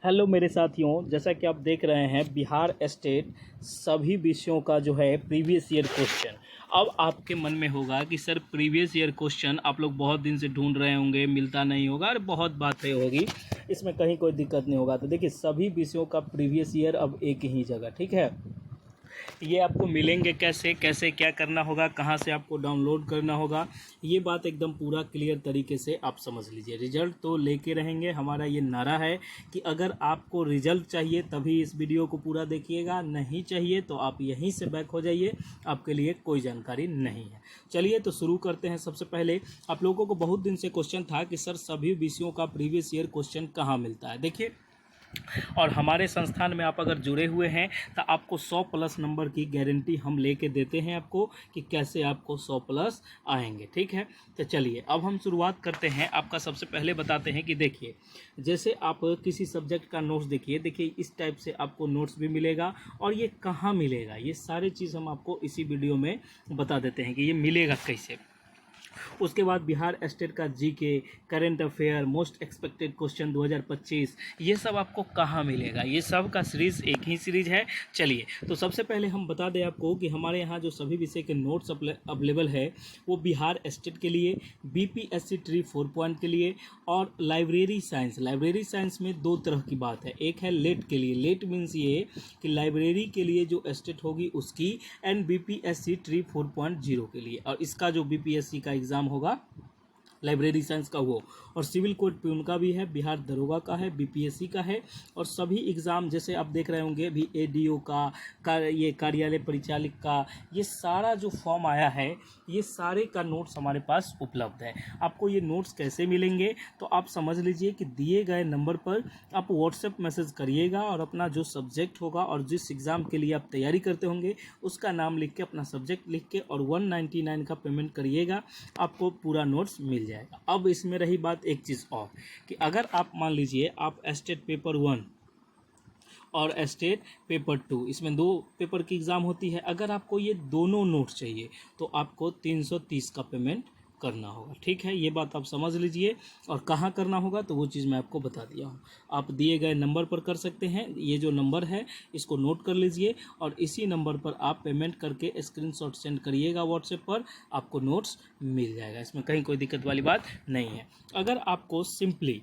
Hello मेरे साथियों, जैसा कि आप देख रहे हैं बिहार स्टेट सभी विषयों का जो है प्रीवियस ईयर क्वेश्चन। अब आपके मन में होगा कि सर प्रीवियस ईयर क्वेश्चन आप लोग बहुत दिन से ढूंढ रहे होंगे, मिलता नहीं होगा और बहुत बातें होगी, इसमें कहीं कोई दिक्कत नहीं होगा। तो देखिए सभी विषयों का प्रीवियस ईयर अब एक ही जगह, ठीक है। ये आपको मिलेंगे कैसे कैसे, क्या करना होगा, कहाँ से आपको डाउनलोड करना होगा, ये बात एकदम पूरा क्लियर तरीके से आप समझ लीजिए। रिजल्ट तो लेके रहेंगे, हमारा ये नारा है कि अगर आपको रिजल्ट चाहिए तभी इस वीडियो को पूरा देखिएगा, नहीं चाहिए तो आप यहीं से बैक हो जाइए, आपके लिए कोई जानकारी नहीं है। चलिए तो शुरू करते हैं। सबसे पहले आप लोगों को बहुत दिन से क्वेश्चन था कि सर सभी विषयों का प्रीवियस ईयर क्वेश्चन कहाँ मिलता है। देखिए, और हमारे संस्थान में आप अगर जुड़े हुए हैं तो आपको 100 प्लस नंबर की गारंटी हम लेके देते हैं आपको कि कैसे आपको 100 प्लस आएंगे, ठीक है। तो चलिए अब हम शुरुआत करते हैं। आपका सबसे पहले बताते हैं कि देखिए, जैसे आप किसी सब्जेक्ट का नोट्स देखिए इस टाइप से आपको नोट्स भी मिलेगा। और ये कहाँ मिलेगा, ये सारी चीज़ हम आपको इसी वीडियो में बता देते हैं कि ये मिलेगा कैसे। उसके बाद बिहार स्टेट का GK, current affair, most expected question 2025, ये सब आपको कहाँ मिलेगा, ये सब का सीरीज़ एक ही सीरीज है। चलिए तो सबसे पहले हम बता दें आपको कि हमारे यहाँ जो सभी विषय के नोट्स अवेलेबल है वो बिहार स्टेट के लिए, बीपीएससी ट्री 4 पॉइंट के लिए और लाइब्रेरी साइंस में दो तरह की बात है। एक है लेट के लिए, लेट मीन्स ये कि लाइब्रेरी के लिए जो स्टेट होगी उसकी, एंड बीपीएससी ट्री 4.0 के लिए, और इसका जो बीपीएससी का एग्ज़ाम होगा लाइब्रेरी साइंस का वो, और सिविल कोड प्यून का भी है, बिहार दरोगा का है, बीपीएससी का है। और सभी एग्ज़ाम जैसे आप देख रहे होंगे अभी एडीओ का ये कार्यालय परिचालक का, ये सारा जो फॉर्म आया है ये सारे का नोट्स हमारे पास उपलब्ध है। आपको ये नोट्स कैसे मिलेंगे तो आप समझ लीजिए कि दिए गए नंबर पर आप व्हाट्सएप मैसेज करिएगा और अपना जो सब्जेक्ट होगा और जिस एग्ज़ाम के लिए आप तैयारी करते होंगे उसका नाम लिख के, अपना सब्जेक्ट लिख के और 199 का पेमेंट करिएगा, आपको पूरा नोट्स मिल जाएगा। अब इसमें रही बात एक चीज़ और कि अगर आप मान लीजिए आप स्टेट पेपर 1 और स्टेट पेपर 2, इसमें दो पेपर की एग्ज़ाम होती है, अगर आपको ये दोनों नोट्स चाहिए तो आपको 330 का पेमेंट करना होगा, ठीक है। ये बात आप समझ लीजिए। और कहाँ करना होगा तो वो चीज़ मैं आपको बता दिया हूँ। आप दिए गए नंबर पर कर सकते हैं, ये जो नंबर है इसको नोट कर लीजिए और इसी नंबर पर आप पेमेंट करके स्क्रीनशॉट सेंड करिएगा व्हाट्सएप पर, आपको नोट्स मिल जाएगा। इसमें कहीं कोई दिक्कत वाली बात नहीं है। अगर आपको सिंपली,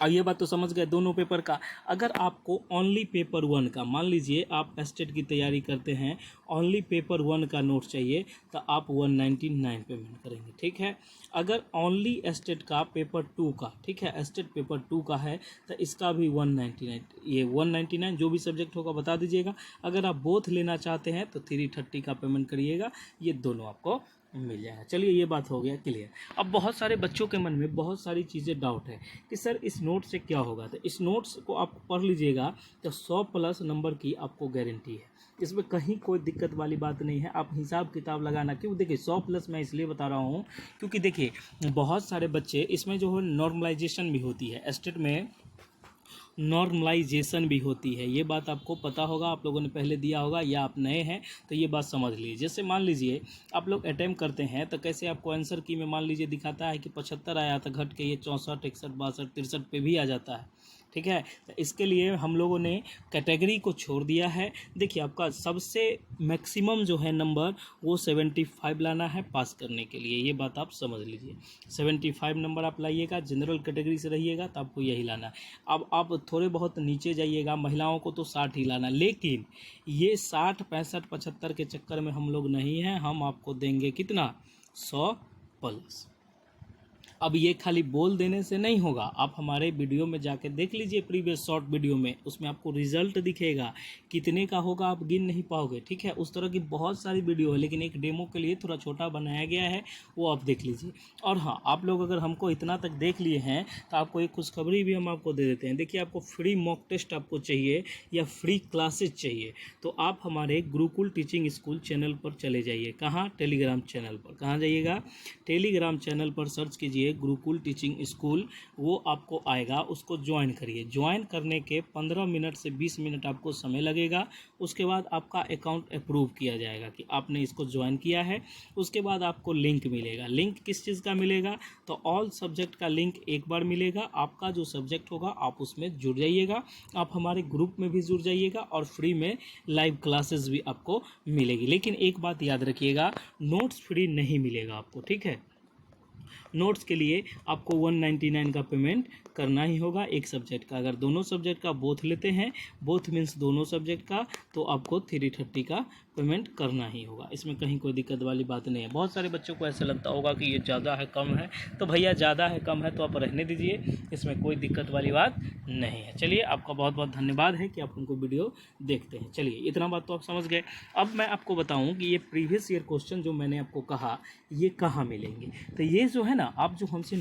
और ये बात तो समझ गए दोनों पेपर का, अगर आपको ओनली पेपर 1 का, मान लीजिए आप स्टेट की तैयारी करते हैं, ओनली पेपर 1 का नोट चाहिए तो आप 199 पेमेंट करेंगे, ठीक है। अगर ओनली स्टेट का पेपर 2 का, ठीक है, स्टेट पेपर 2 का है तो इसका भी 199, ये 199 जो भी सब्जेक्ट होगा बता दीजिएगा। अगर आप बोथ लेना चाहते हैं तो 330 का पेमेंट करिएगा, ये दोनों आपको मिल जाएगा। चलिए ये बात हो गया क्लियर। अब बहुत सारे बच्चों के मन में बहुत सारी चीज़ें डाउट है कि सर इस नोट से क्या होगा। तो इस नोट्स को आप पढ़ लीजिएगा तो 100 प्लस नंबर की आपको गारंटी है, इसमें कहीं कोई दिक्कत वाली बात नहीं है। आप हिसाब किताब लगाना, क्यों देखिए 100 प्लस मैं इसलिए बता रहा हूँ क्योंकि देखिए बहुत सारे बच्चे इसमें जो है नॉर्मलाइजेशन भी होती है, स्टेट में नॉर्मलाइजेशन भी होती है, ये बात आपको पता होगा, आप लोगों ने पहले दिया होगा या आप नए हैं तो ये बात समझ लीजिए। जैसे मान लीजिए आप लोग अटैम्प्ट करते हैं तो कैसे आपको आंसर की में मान लीजिए दिखाता है कि 75 आया था, घट के ये 64, 61, 62, 63 पे भी आ जाता है, ठीक है। तो इसके लिए हम लोगों ने कैटेगरी को छोड़ दिया है। देखिए आपका सबसे मैक्सिमम जो है नंबर वो 75 लाना है पास करने के लिए, ये बात आप समझ लीजिए। 75 नंबर आप लाइएगा, जनरल कैटेगरी से रहिएगा तो आपको यही लाना है। अब आप थोड़े बहुत नीचे जाइएगा, महिलाओं को तो 60 ही लाना, लेकिन ये 60, 65, 75 के चक्कर में हम लोग नहीं हैं, हम आपको देंगे कितना, 100 प्लस। अब ये खाली बोल देने से नहीं होगा, आप हमारे वीडियो में जाके देख लीजिए, प्रीवियस शॉर्ट वीडियो में, उसमें आपको रिजल्ट दिखेगा, कितने का होगा आप गिन नहीं पाओगे, ठीक है। उस तरह की बहुत सारी वीडियो है, लेकिन एक डेमो के लिए थोड़ा छोटा बनाया गया है, वो आप देख लीजिए। और हाँ, आप लोग अगर हमको इतना तक देख लिए हैं तो आपको एक खुशखबरी भी हम आपको दे देते हैं। देखिए आपको फ्री मॉक टेस्ट आपको चाहिए या फ्री क्लासेज चाहिए तो आप हमारे गुरुकुल टीचिंग स्कूल चैनल पर चले जाइए। कहाँ, टेलीग्राम चैनल पर। कहाँ जाइएगा, टेलीग्राम चैनल पर सर्च कीजिए लीजिए गुरुकुल टीचिंग स्कूल, वो आपको आएगा, उसको ज्वाइन करिए। ज्वाइन करने के 15 मिनट से 20 मिनट आपको समय लगेगा। उसके बाद आपका अकाउंट अप्रूव किया जाएगा कि आपने इसको ज्वाइन किया है। उसके बाद आपको लिंक मिलेगा। लिंक किस चीज़ का मिलेगा? तो ऑल सब्जेक्ट का लिंक एक बार मिलेगा। आपका जो सब्जेक्ट होगा आप उसमें जुड़ जाइएगा, आप हमारे ग्रुप में भी जुड़ जाइएगा और फ्री में लाइव क्लासेस भी आपको मिलेगी। लेकिन एक बात याद रखिएगा, नोट्स फ्री नहीं मिलेगा आपको, ठीक है। नोट्स के लिए आपको 199 का पेमेंट करना ही होगा एक सब्जेक्ट का। अगर दोनों सब्जेक्ट का बोथ लेते हैं, बोथ मीन्स दोनों सब्जेक्ट का, तो आपको 330 का पेमेंट करना ही होगा। इसमें कहीं कोई दिक्कत वाली बात नहीं है। बहुत सारे बच्चों को ऐसा लगता होगा कि ये ज़्यादा है कम है, तो भैया ज़्यादा है कम है तो आप रहने दीजिए, इसमें कोई दिक्कत वाली बात नहीं है। चलिए, आपका बहुत बहुत धन्यवाद है कि आप उनको वीडियो देखते हैं। चलिए, इतना बात तो आप समझ गए। अब मैं आपको बताऊं कि ये प्रीवियस ईयर क्वेश्चन जो मैंने आपको कहा ये कहाँ मिलेंगे। तो ये जो है ना, आप जो हमसे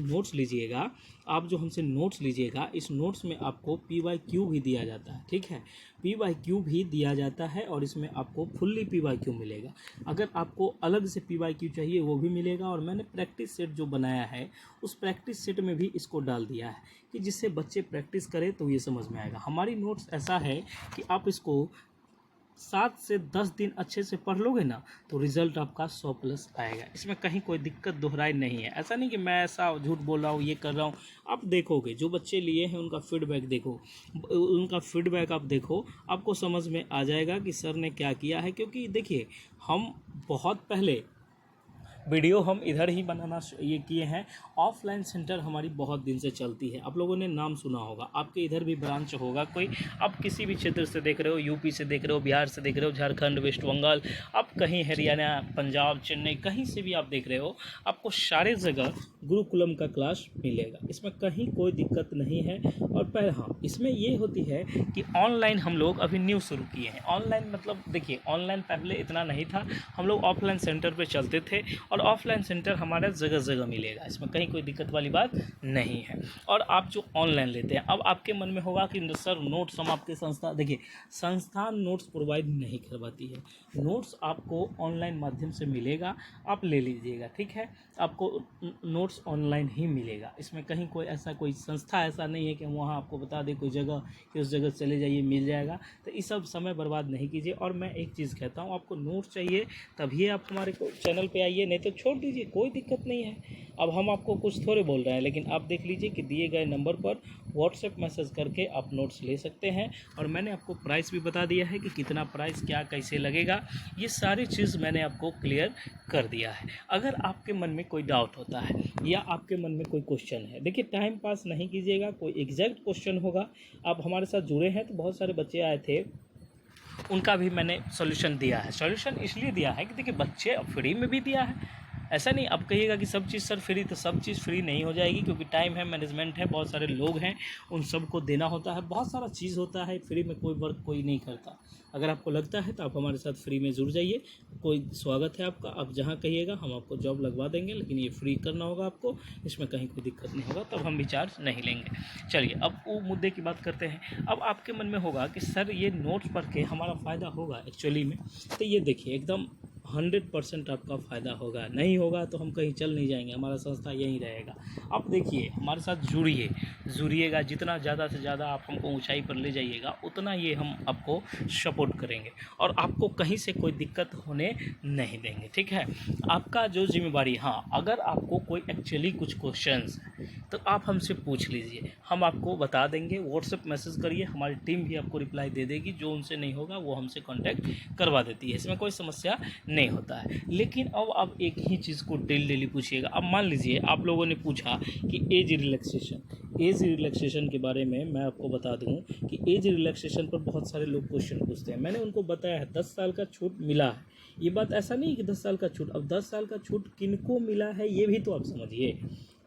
नोट्स लीजिएगा, इस नोट्स में आपको PYQ भी दिया जाता है, ठीक है। PYQ भी दिया जाता है और इसमें आपको फुल्ली PYQ मिलेगा। अगर आपको अलग से PYQ चाहिए वो भी मिलेगा। और मैंने प्रैक्टिस सेट जो बनाया है उस प्रैक्टिस सेट में भी इसको डाल दिया है कि जिससे बच्चे प्रैक्टिस करें तो ये समझ में आएगा। हमारी नोट्स ऐसा है कि आप इसको 7 से 10 दिन अच्छे से पढ़ लोगे ना तो रिज़ल्ट आपका 100+ आएगा। इसमें कहीं कोई दिक्कत दोहराई नहीं है। ऐसा नहीं कि मैं ऐसा झूठ बोल रहा हूँ, ये कर रहा हूँ। आप देखोगे, जो बच्चे लिए हैं उनका फीडबैक देखो, आपको समझ में आ जाएगा कि सर ने क्या किया है। क्योंकि देखिए, हम बहुत पहले वीडियो हम इधर ही बनाना ये किए हैं। ऑफलाइन सेंटर हमारी बहुत दिन से चलती है, आप लोगों ने नाम सुना होगा। आपके इधर भी ब्रांच होगा कोई, आप किसी भी क्षेत्र से देख रहे हो, यूपी से देख रहे हो, बिहार से देख रहे हो, झारखंड, वेस्ट बंगाल, आप कहीं हरियाणा, पंजाब, चेन्नई, कहीं से भी आप देख रहे हो, आपको सारे जगह गुरुकुलम का क्लास मिलेगा। इसमें कहीं कोई दिक्कत नहीं है। और हाँ, इसमें ये होती है कि ऑनलाइन हम लोग अभी न्यू शुरू किए हैं। ऑनलाइन मतलब देखिए, ऑनलाइन पहले इतना नहीं था, हम लोग ऑफलाइन सेंटर पे चलते थे और ऑफलाइन सेंटर हमारा जगह जगह मिलेगा। इसमें कहीं कोई दिक्कत वाली बात नहीं है। और आप जो ऑनलाइन लेते हैं, अब आपके मन में होगा कि सर नोट्स हम आपके संस्थान नोट्स प्रोवाइड नहीं करवाती है। नोट्स आपको ऑनलाइन माध्यम से मिलेगा, आप ले लीजिएगा, ठीक है। आपको नोट्स ऑनलाइन ही मिलेगा। इसमें कहीं कोई संस्था ऐसा नहीं है कि वहाँ आपको बता दे कोई जगह कि उस जगह चले जाइए मिल जाएगा। तो ये सब समय बर्बाद नहीं कीजिए। और मैं एक चीज़ कहता हूँ, आपको नोट्स चाहिए तभी आप हमारे चैनल पे आइए, नहीं तो छोड़ दीजिए, कोई दिक्कत नहीं है। अब हम आपको कुछ थोड़े बोल रहे हैं, लेकिन आप देख लीजिए कि दिए गए नंबर पर व्हाट्सएप मैसेज करके आप नोट्स ले सकते हैं। और मैंने आपको प्राइस भी बता दिया है कि कितना प्राइस क्या कैसे लगेगा, ये सारी चीज़ मैंने आपको क्लियर कर दिया है। अगर आपके मन में कोई डाउट होता है या आपके मन में कोई क्वेश्चन है, देखिए टाइम पास नहीं कीजिएगा, कोई एग्जैक्ट क्वेश्चन होगा। आप हमारे साथ जुड़े हैं तो बहुत सारे बच्चे आए थे, उनका भी मैंने सॉल्यूशन दिया है। सॉल्यूशन इसलिए दिया है कि देखिए, बच्चे फ्री में भी दिया है। ऐसा नहीं आप कहिएगा कि सब चीज़ सर फ्री, तो सब चीज़ फ्री नहीं हो जाएगी, क्योंकि टाइम है, मैनेजमेंट है, बहुत सारे लोग हैं, उन सबको देना होता है, बहुत सारा चीज़ होता है। फ्री में कोई वर्क कोई नहीं करता। अगर आपको लगता है तो आप हमारे साथ फ्री में जुड़ जाइए, कोई स्वागत है आपका। आप जहाँ कहिएगा हम आपको जॉब लगवा देंगे, लेकिन ये फ्री करना होगा आपको, इसमें कहीं कोई दिक्कत नहीं होगा, तब हम भी चार्ज नहीं लेंगे। चलिए, अब वो मुद्दे की बात करते हैं। अब आपके मन में होगा कि सर ये नोट्स पढ़ के हमारा फ़ायदा होगा एक्चुअली में, तो ये देखिए एकदम 100% आपका फ़ायदा होगा। नहीं होगा तो हम कहीं चल नहीं जाएंगे, हमारा संस्था यहीं रहेगा। आप देखिए, हमारे साथ जुड़िएगा, जितना ज़्यादा से ज़्यादा आप हमको ऊंचाई पर ले जाइएगा, उतना ये हम आपको सपोर्ट करेंगे और आपको कहीं से कोई दिक्कत होने नहीं देंगे, ठीक है। आपका जो जिम्मेवारी, हाँ, अगर आपको कोई एक्चुअली कुछ क्वेश्चंस तो आप हमसे पूछ लीजिए, हम आपको बता देंगे। व्हाट्सएप मैसेज करिए, हमारी टीम भी आपको रिप्लाई दे देगी। जो उनसे नहीं होगा वो हमसे कांटेक्ट करवा देती है, इसमें कोई समस्या नहीं होता है। लेकिन अब आप एक ही चीज़ को डेली पूछिएगा। अब मान लीजिए आप लोगों ने पूछा कि एज रिलैक्सेशन के बारे में मैं आपको बता दूं कि एज रिलैक्सेशन पर बहुत सारे लोग क्वेश्चन पूछते हैं। मैंने उनको बताया है 10 साल का छूट मिला है। ये बात ऐसा नहीं कि 10 साल का छूट, अब 10 साल का छूट किनको मिला है ये भी तो आप समझिए।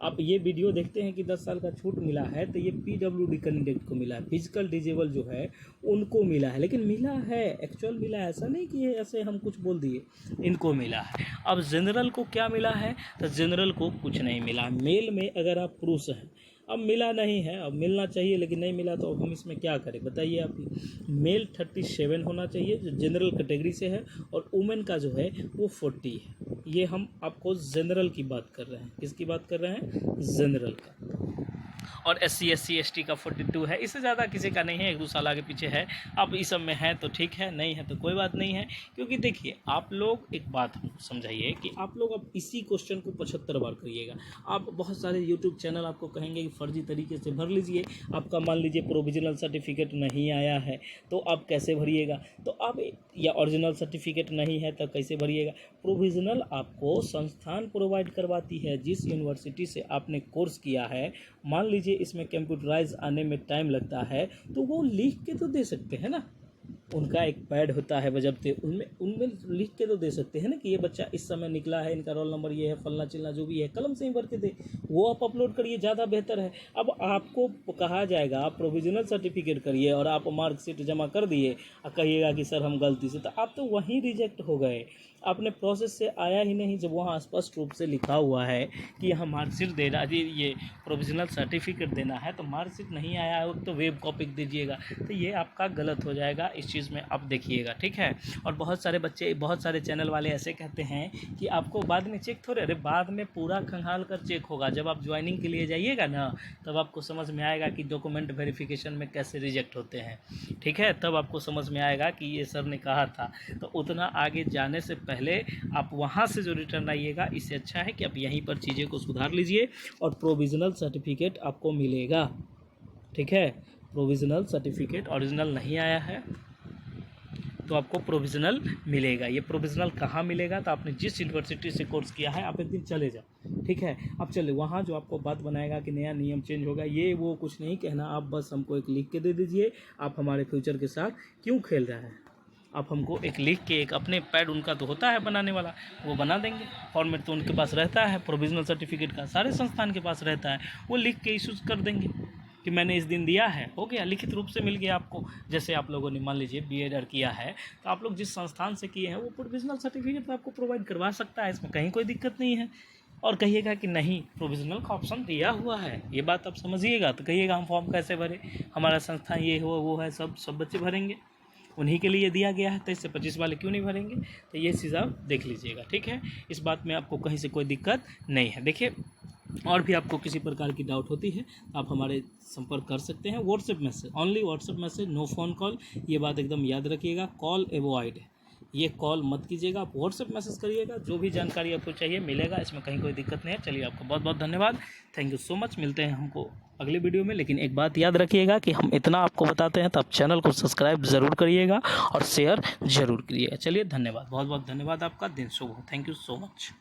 आप ये वीडियो देखते हैं कि 10 साल का छूट मिला है, तो ये PWD कैंडिडेट को मिला है, फिजिकल डिजेबल जो है उनको मिला है, लेकिन मिला है, एक्चुअल मिला है, ऐसा नहीं कि ये ऐसे हम कुछ बोल दिए, इनको मिला है। अब जनरल को क्या मिला है? तो जनरल को कुछ नहीं मिला। मेल में अगर आप पुरुष हैं, अब मिला नहीं है, अब मिलना चाहिए लेकिन नहीं मिला, तो अब हम इसमें क्या करें बताइए आप ही। मेल 37 होना चाहिए जो जनरल कैटेगरी से है, और वुमेन का जो है वो 40 है। ये हम आपको जनरल की बात कर रहे हैं, किसकी बात कर रहे हैं, जनरल का। और SC SC ST का 42 है, इससे ज़्यादा किसी का नहीं है, 1-2 साल आगे पीछे है। अब इस सब में है तो ठीक है, नहीं है तो कोई बात नहीं है। क्योंकि देखिए आप लोग एक बात हमको समझाइए कि आप लोग अब इसी क्वेश्चन को 75 बार करिएगा। आप बहुत सारे यूट्यूब चैनल आपको कहेंगे कि फर्जी तरीके से भर लीजिए, आपका मान लीजिए प्रोविजनल सर्टिफिकेट नहीं आया है तो आप कैसे भरिएगा, तो आप, या ओरिजिनल सर्टिफिकेट नहीं है तो कैसे भरिएगा। प्रोविजनल आपको संस्थान प्रोवाइड करवाती है, जिस यूनिवर्सिटी से आपने कोर्स किया है। मान लीजिए इसमें कंप्यूटराइज आने में टाइम लगता है तो वो लिख के तो दे सकते हैं ना, उनका एक पैड होता है बजबते, उनमें लिख के तो दे सकते हैं ना कि ये बच्चा इस समय निकला है, इनका रोल नंबर ये है, फलना चिलना जो भी है, कलम से ही भर के दे, वो आप अपलोड करिए, ज़्यादा बेहतर है। अब आपको कहा जाएगा आप प्रोविजनल सर्टिफिकेट करिए और आप मार्कशीट जमा कर दिए और कहिएगा कि सर हम गलती से, तो आप तो वहीं रिजेक्ट हो गए, आपने प्रोसेस से आया ही नहीं। जब वहाँ स्पष्ट रूप से लिखा हुआ है कि यहाँ मार्कशीट देना, ये प्रोविजनल सर्टिफिकेट देना है, तो मार्कशीट नहीं आया है तो वेब कॉपी दीजिएगा, तो ये आपका गलत हो जाएगा। इस चीज़ में आप देखिएगा, ठीक है। और बहुत सारे बच्चे, बहुत सारे चैनल वाले ऐसे कहते हैं कि आपको बाद में चेक थोड़े, अरे बाद में पूरा खंगाल कर चेक होगा। जब आप ज्वाइनिंग के लिए जाइएगा ना, तब आपको समझ में आएगा कि डॉक्यूमेंट वेरिफिकेशन में कैसे रिजेक्ट होते हैं, ठीक है। तब आपको समझ में आएगा कि ये सर ने कहा था। तो उतना आगे जाने से पहले आप वहाँ से जो रिटर्न आइएगा, इससे अच्छा है कि आप यहीं पर चीज़ें को सुधार लीजिए और प्रोविजनल सर्टिफिकेट आपको मिलेगा, ठीक है। प्रोविजनल सर्टिफिकेट ओरिजिनल नहीं आया है तो आपको प्रोविजनल मिलेगा। ये प्रोविजनल कहाँ मिलेगा, तो आपने जिस यूनिवर्सिटी से कोर्स किया है आप एक दिन चले जाओ, ठीक है। अब चले वहाँ जो आपको बात बनाएगा कि नया नियम चेंज होगा, ये वो कुछ नहीं कहना, आप बस हमको एक लिख के दे दीजिए, आप हमारे फ्यूचर के साथ क्यों खेल रहे हैं। आप हमको एक लिख के, एक अपने पैड, उनका तो होता है बनाने वाला, वो बना देंगे, फॉर्मेट तो उनके पास रहता है, प्रोविजनल सर्टिफिकेट का सारे संस्थान के पास रहता है, वो लिख के इशूज़ कर देंगे कि मैंने इस दिन दिया है, हो गया, लिखित रूप से मिल गया आपको। जैसे आप लोगों ने मान लीजिए BEd किया है, तो आप लोग जिस संस्थान से किए हैं वो प्रोविजनल सर्टिफिकेट आपको प्रोवाइड करवा सकता है, इसमें कहीं कोई दिक्कत नहीं है। और कहिएगा कि नहीं प्रोविजनल का ऑप्शन दिया हुआ है, ये बात आप समझिएगा, तो कहिएगा हम फॉर्म कैसे भरें, हमारा संस्थान ये हो वो है, सब बच्चे भरेंगे, उन्हीं के लिए दिया गया है, तो इससे 25 वाले क्यों नहीं भरेंगे। तो ये चीज़ आप देख लीजिएगा, ठीक है। इस बात में आपको कहीं से कोई दिक्कत नहीं है। देखिए और भी आपको किसी प्रकार की डाउट होती है आप हमारे संपर्क कर सकते हैं। WhatsApp message, only WhatsApp message, no phone call, ये बात एकदम याद रखिएगा। कॉल अवॉइड, ये कॉल मत कीजिएगा, आप व्हाट्सएप मैसेज करिएगा, जो भी जानकारी आपको चाहिए मिलेगा, इसमें कहीं कोई दिक्कत नहीं है। चलिए आपको बहुत बहुत धन्यवाद, थैंक यू सो मच। मिलते हैं हमको अगले वीडियो में, लेकिन एक बात याद रखिएगा कि हम इतना आपको बताते हैं तो आप चैनल को सब्सक्राइब ज़रूर करिएगा और शेयर ज़रूर करिएगा। चलिए धन्यवाद, बहुत बहुत धन्यवाद, आपका दिन शुभ हो, थैंक यू सो मच।